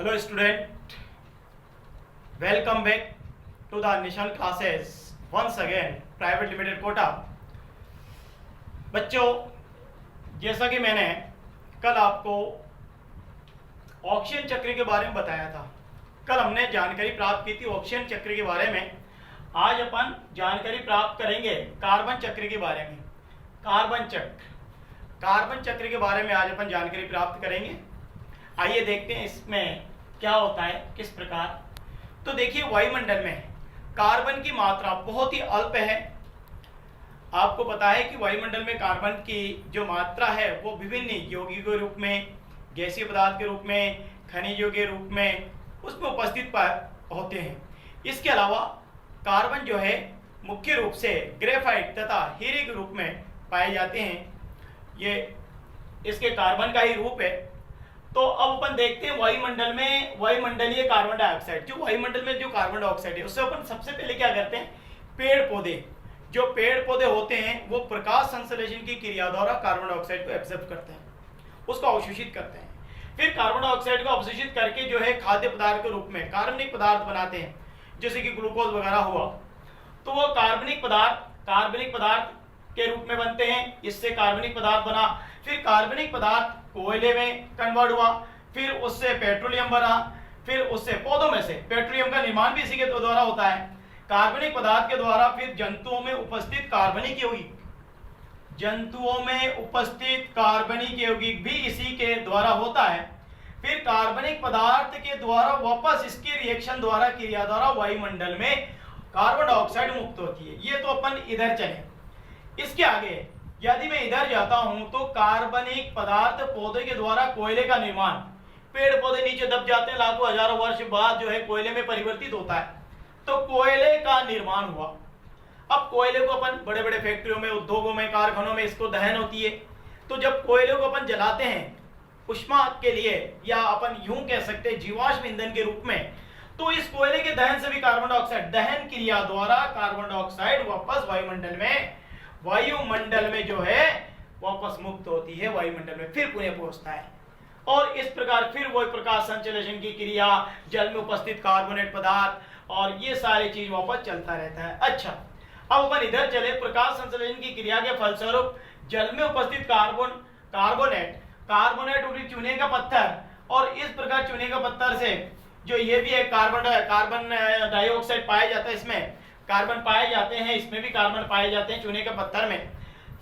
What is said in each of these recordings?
Hello student, welcome back to the national classes once again private limited quota। बच्चों, जैसा कि मैंने कल आपको ऑक्सीजन चक्र के बारे में बताया था, कल हमने जानकारी प्राप्त की थी ऑक्सीजन चक्र के बारे में। आज अपन जानकारी प्राप्त करेंगे कार्बन चक्र के बारे में। कार्बन चक्र के बारे में आज अपन जानकारी प्राप्त करेंगे। आइए देखते हैं इसमें क्या होता है, किस प्रकार। तो देखिए, वायुमंडल में कार्बन की मात्रा बहुत ही अल्प है। आपको पता है कि वायुमंडल में कार्बन की जो मात्रा है वो विभिन्न यौगिकों के रूप में, गैसीय पदार्थ के रूप में, खनिजों के रूप में उसमें उपस्थित होते हैं। इसके अलावा कार्बन जो है मुख्य रूप से ग्रेफाइट तथा हीरे के रूप में पाए जाते हैं। ये इसके कार्बन का ही रूप है। तो अब अपन देखते हैं वायुमंडलीय कार्बन डाइऑक्साइड। जो वायुमंडल में जो कार्बन डाइऑक्साइड है उससे अपन सबसे पहले क्या करते हैं, पेड़ पौधे होते हैं वो प्रकाश संश्लेषण की क्रिया द्वारा कार्बन डाइऑक्साइड को एब्जॉर्ब करते हैं, उसको अवशोषित करते हैं। फिर कार्बन डाइऑक्साइड को अवशोषित करके जो है खाद्य पदार्थ के रूप में कार्बनिक पदार्थ बनाते हैं, जैसे कि ग्लूकोज वगैरह हुआ। तो वो कार्बनिक पदार्थ के रूप में बनते हैं। इससे कार्बनिक पदार्थ बना, फिर कार्बनिक पदार्थ कोयले में कन्वर्ट हुआ, फिर उससे पेट्रोलियम बना, फिर उससे पौधों में से पेट्रोलियम का निर्माण भी इसी के द्वारा होता है। कार्बनिक पदार्थ के द्वारा फिर जंतुओं में उपस्थित कार्बनिक यौगिक भी इसी के द्वारा होता है। फिर कार्बनिक पदार्थ के द्वारा वापस इसके रिएक्शन द्वारा, क्रिया द्वारा वायुमंडल में कार्बन डाइऑक्साइड मुक्त होती है। ये तो अपन इधर चले। इसके आगे यदि मैं इधर जाता हूं तो कार्बनिक पदार्थ पौधे के द्वारा कोयले का निर्माण, पेड़ पौधे नीचे दब जाते हैं, लाखों हजारों वर्ष बाद जो है कोयले में परिवर्तित होता है, तो कोयले का निर्माण हुआ। अब कोयले को अपन बड़े बड़े फैक्ट्रियों में, उद्योगों में, कारखानों में इसको दहन होती है। तो जब कोयले को अपन जलाते हैं उष्मा के लिए, या अपन यूं कह सकते हैं जीवाश्म ईंधन के रूप में, तो इस कोयले के दहन से भी कार्बन डाइऑक्साइड, दहन क्रिया द्वारा कार्बन डाइऑक्साइड वापस वायुमंडल में जो है वापस मुक्त होती है, वायुमंडल में फिर पुनः पहुंचता है। और इस प्रकार फिर वही प्रकाश संश्लेषण की क्रिया, जल में उपस्थित कार्बोनेट पदार्थ और ये सारी चीज वापस चलता रहता है। अच्छा, अब अपन इधर चले। प्रकाश संश्लेषण की क्रिया के फलस्वरूप जल में उपस्थित कार्बोनेट उठी चूने का पत्थर, और इस प्रकार चूने का पत्थर से जो ये भी एक कार्बन डाइऑक्साइड पाया जाता है, इसमें कार्बन पाए जाते हैं, इसमें भी कार्बन पाए जाते हैं चूने के पत्थर में।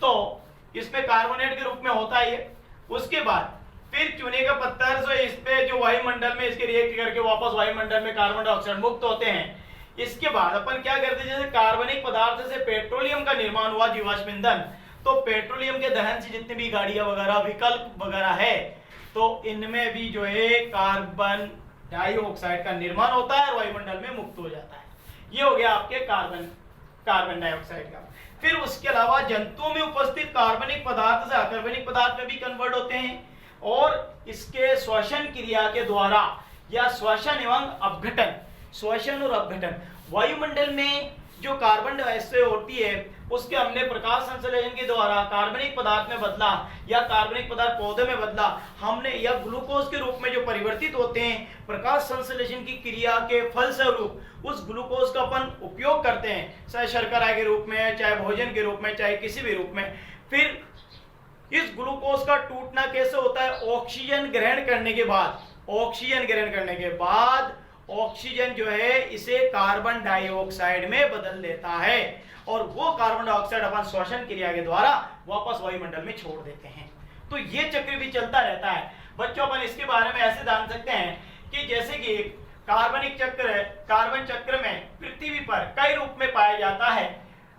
तो इसमें कार्बोनेट के रूप में होता है। उसके बाद फिर चूने का पत्थर से इस पे जो वायुमंडल में इसके रिएक्ट करके वापस वायुमंडल में कार्बन डाइऑक्साइड मुक्त होते हैं। इसके बाद अपन क्या करते हैं, जैसे कार्बनिक पदार्थ से पेट्रोलियम का निर्माण हुआ, जीवाश्म ईंधन, तो पेट्रोलियम के दहन से जितनी भी गाड़ियां वगैरह, विकल्प वगैरह है, तो इनमें भी जो है कार्बन डाइऑक्साइड का निर्माण होता है और वायुमंडल में मुक्त हो जाता है। ये हो गया आपके कार्बन डाइऑक्साइड का। फिर उसके अलावा जंतुओं में उपस्थित कार्बनिक पदार्थ से अकार्बनिक पदार्थ में भी कन्वर्ट होते हैं, और इसके श्वसन क्रिया के द्वारा, या श्वसन और अपघटन, वायुमंडल में जो कार्बन डाइऑक्साइड होती है उसके हमने प्रकाश संश्लेषण के द्वारा कार्बनिक पदार्थ में बदला, या कार्बनिक पदार्थ पौधे में बदला हमने, या ग्लूकोज के रूप में जो परिवर्तित होते हैं प्रकाश संश्लेषण की क्रिया के फलस्वरूप उस ग्लूकोज का अपन उपयोग करते हैं, चाहे शर्करा के रूप में, चाहे भोजन के रूप में, चाहे किसी भी रूप में। फिर इस ग्लूकोज का टूटना कैसे होता है, ऑक्सीजन ग्रहण करने के बाद ऑक्सीजन जो है इसे कार्बन डाइऑक्साइड में बदल देता है, और वो कार्बन डाइऑक्साइड अपन श्वसन क्रिया के द्वारा वापस वायुमंडल में छोड़ देते हैं। तो ये चक्र भी चलता रहता है। बच्चों, अपन इसके बारे में ऐसे जान सकते हैं कि जैसे कि कार्बन चक्र में पृथ्वी पर कई रूप में पाया जाता है।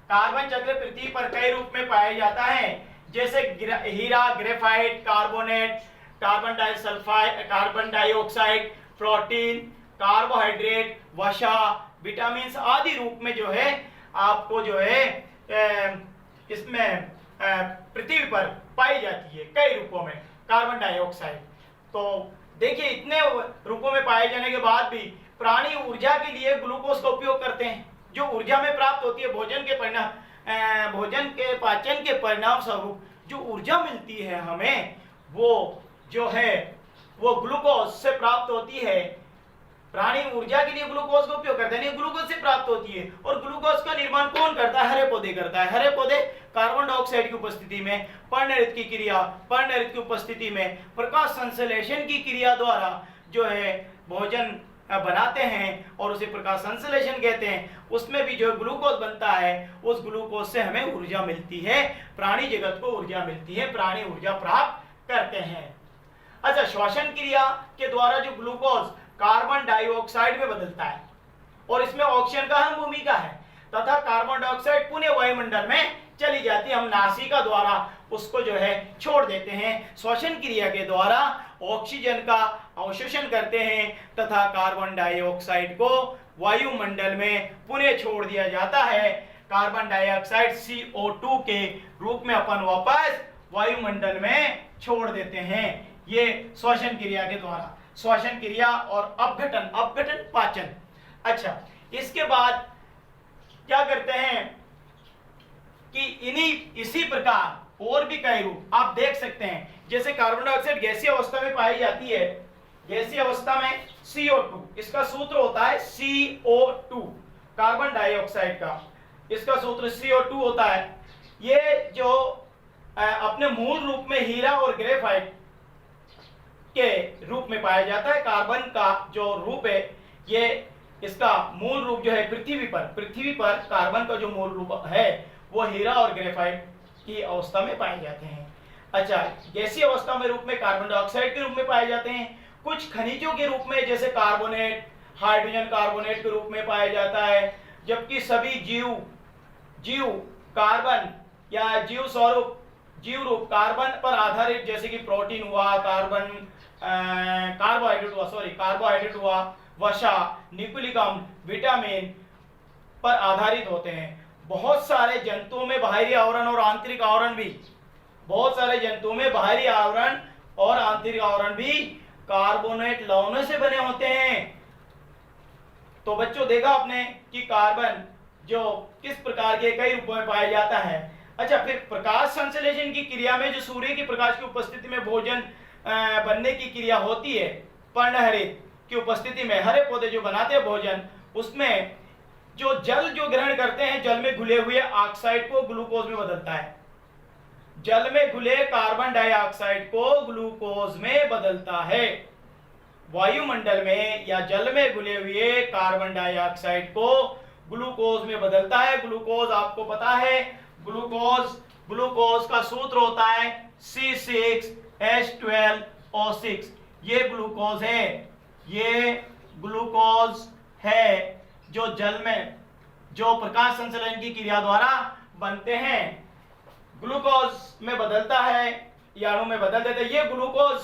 कार्बन चक्र पृथ्वी पर कई रूप में पाया जाता है, जैसे हीरा, graphite, carbonate, carbon dioxide, protein, carbohydrate, वसा, विटामिन आदि रूप में जो है आपको जो है इसमें पृथ्वी पर पाई जाती है कई रूपों में कार्बन डाइऑक्साइड। तो देखिए, इतने रूपों में पाए जाने के बाद भी प्राणी ऊर्जा के लिए ग्लूकोज का उपयोग करते हैं। जो ऊर्जा में प्राप्त होती है भोजन के पाचन के परिणाम स्वरूप जो ऊर्जा मिलती है हमें, वो जो है वो ग्लूकोज से प्राप्त होती है। प्राणी ऊर्जा के लिए ग्लूकोज का उपयोग करते हैं, ग्लूकोज से प्राप्त होती है। और ग्लूकोज का निर्माण कौन करता है? हरे पौधे करता है। हरे पौधे कार्बन डाइऑक्साइड की उपस्थिति में, पर्णरित की क्रिया, पर्णरित की उपस्थिति में प्रकाश संश्लेषण की क्रिया द्वारा जो है भोजन बनाते हैं और उसे प्रकाश संश्लेषण कहते हैं। उसमें भी जो ग्लूकोज बनता है, उस ग्लूकोज से हमें ऊर्जा मिलती है, प्राणी जगत को ऊर्जा मिलती है, प्राणी ऊर्जा प्राप्त करते हैं। अच्छा, श्वसन क्रिया के द्वारा जो ग्लूकोज कार्बन डाइऑक्साइड में बदलता है और इसमें ऑक्सीजन का अहम भूमिका है तथा कार्बन डाइऑक्साइड पुनः वायुमंडल में चली जाती है। हम नासिका द्वारा उसको जो है छोड़ देते हैं। श्वसन क्रिया के द्वारा ऑक्सीजन का अवशोषण करते हैं तथा कार्बन डाइऑक्साइड को वायुमंडल में पुनः छोड़ दिया जाता है। कार्बन डाइऑक्साइड CO2 के रूप में अपन वापस वायुमंडल में छोड़ देते हैं, ये श्वसन क्रिया के द्वारा। श्वसन क्रिया और अपघटन, अपघटन पाचन। अच्छा, इसके बाद क्या करते हैं कि इसी प्रकार और भी कई रूप आप देख सकते हैं। जैसे कार्बन डाइऑक्साइड गैसीय अवस्था में पाई जाती है, गैसीय अवस्था में CO2, इसका सूत्र होता है CO2, कार्बन डाइऑक्साइड का इसका सूत्र CO2 होता है। ये जो अपने मूल रूप में हीरा और ग्रेफाइट के रूप में पाया जाता है। कार्बन का जो रूप है, ये इसका मूल रूप जो है पृथ्वी पर कार्बन का जो मूल रूप है वो हीरा और ग्रेफाइट की अवस्था में पाए जाते हैं। अच्छा, गैसीय अवस्था में रूप में कार्बन डाइऑक्साइड के रूप में पाए जाते हैं। कुछ खनिजों के रूप में जैसे कार्बोनेट, हाइड्रोजन कार्बोनेट के रूप में पाया जाता है। जबकि सभी जीव कार्बन या जीव स्वरूप, जीव रूप कार्बन पर आधारित, जैसे कि प्रोटीन हुआ, कार्बोहाइड्रेट हुआ, वसा, न्यूक्लिक अम्ल, विटामिन पर आधारित होते हैं। बहुत सारे जंतुओं में बाहरी आवरण और आंतरिक आवरण भी, बहुत सारे जंतुओं में बाहरी आवरण और आंतरिक आवरण भी कार्बोनेट लवणों से बने होते हैं। तो बच्चों देखा आपने कि कार्बन जो किस प्रकार के कई रूपों में पाया जाता है। अच्छा, फिर प्रकाश संश्लेषण की क्रिया में जो सूर्य की प्रकाश की उपस्थिति में भोजन बनने की क्रिया होती है, पर्णहरित की उपस्थिति में हरे पौधे जो बनाते हैं भोजन, उसमें जो जल जो ग्रहण करते हैं, जल में घुले हुए ऑक्साइड को ग्लूकोज में बदलता है। जल में घुले कार्बन डाइऑक्साइड को ग्लूकोज में बदलता है। वायुमंडल में या जल में घुले हुए कार्बन डाइऑक्साइड को ग्लूकोज में बदलता है। ग्लूकोज आपको पता है, ग्लूकोज का सूत्र होता है C6H12O6। ये ग्लूकोज है, ये ग्लूकोज है जो जल में जो प्रकाश संश्लेषण की क्रिया द्वारा बनते हैं, ग्लूकोज में बदलता है या अणु में बदल देते हैं। ये ग्लूकोज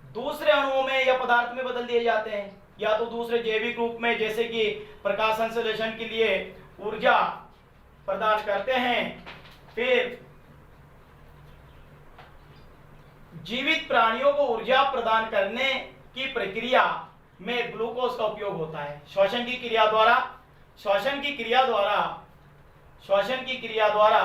दूसरे अणुओं में या पदार्थ में बदल दिए जाते हैं, या तो दूसरे जैविक रूप में, जैसे कि प्रकाश संश्लेषण के लिए ऊर्जा प्रदान करते हैं। फिर जीवित प्राणियों को ऊर्जा प्रदान करने की प्रक्रिया में ग्लूकोज का उपयोग होता है। श्वसन की क्रिया द्वारा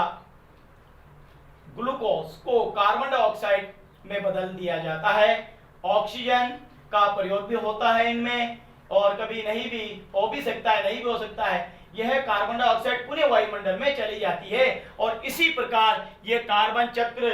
ग्लूकोज को कार्बन डाइऑक्साइड में बदल दिया जाता है। ऑक्सीजन का प्रयोग भी होता है इनमें, और कभी नहीं भी हो भी सकता है, नहीं भी हो सकता है। यह कार्बन डाइऑक्साइड पूरे वायुमंडल में चली जाती है और इसी प्रकार ये कार्बन चक्र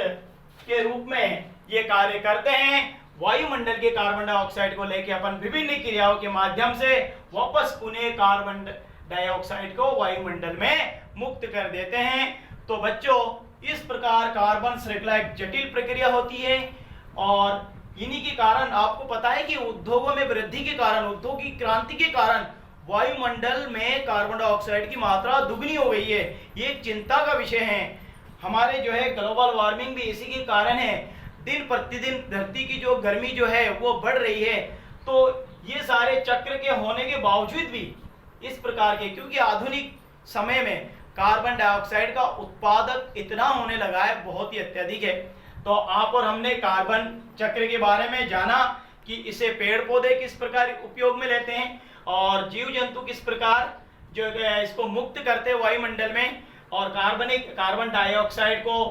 के रूप में ये कार्य करते हैं। वायुमंडल के कार्बन डाइऑक्साइड को लेकर अपन विभिन्न क्रियाओं के माध्यम से वापस पुनः कार्बन डाइऑक्साइड को वायुमंडल में मुक्त कर देते हैं। तो बच्चों, इस प्रकार कार्बन श्रृंखला एक जटिल प्रक्रिया होती है और इन्हीं के कारण आपको पता है कि उद्योगों में वृद्धि के कारण, औद्योगिक क्रांति के कारण वायुमंडल में कार्बन डाइऑक्साइड की मात्रा दुगनी हो गई है। ये एक चिंता का विषय है। हमारे जो है ग्लोबल वार्मिंग भी इसी के कारण है। दिन प्रतिदिन धरती की जो गर्मी जो है वो बढ़ रही है। तो ये सारे चक्र के होने के बावजूद भी इस प्रकार के, क्योंकि आधुनिक समय में कार्बन डाइऑक्साइड का उत्पादक इतना होने लगा है, बहुत ही अत्यधिक है। तो आप और हमने कार्बन चक्र के बारे में जाना कि इसे पेड़ पौधे किस प्रकार उपयोग में लेते हैं और जीव जंतु किस प्रकार जो इसको मुक्त करते हैं वायुमंडल में, और कार्बन डाइऑक्साइड को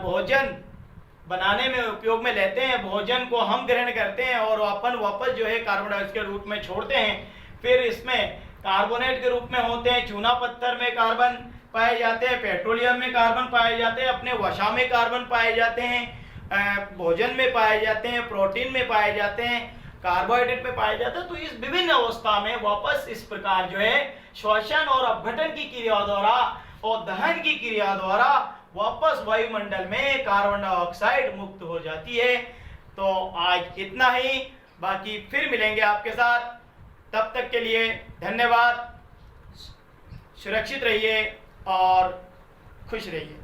भोजन बनाने में उपयोग में लेते हैं, भोजन को हम ग्रहण करते हैं और अपन वापस जो है कार्बन डाइऑक्साइड के रूप में छोड़ते हैं। फिर इसमें कार्बोनेट के रूप में होते हैं, चूना पत्थर में कार्बन पाए जाते हैं, पेट्रोलियम में कार्बन पाए जाते हैं, अपने वसा में कार्बन पाए जाते हैं, भोजन में पाए जाते हैं, प्रोटीन में पाए जाते हैं, कार्बोहाइड्रेट में पाए जाते हैं। तो इस विभिन्न अवस्था में वापस इस प्रकार जो है श्वसन और अपघटन की क्रिया द्वारा और दहन की क्रिया द्वारा वापस वायुमंडल में कार्बन डाइऑक्साइड मुक्त हो जाती है। तो आज इतना ही, बाकी फिर मिलेंगे आपके साथ। तब तक के लिए धन्यवाद। सुरक्षित रहिए और खुश रहिए।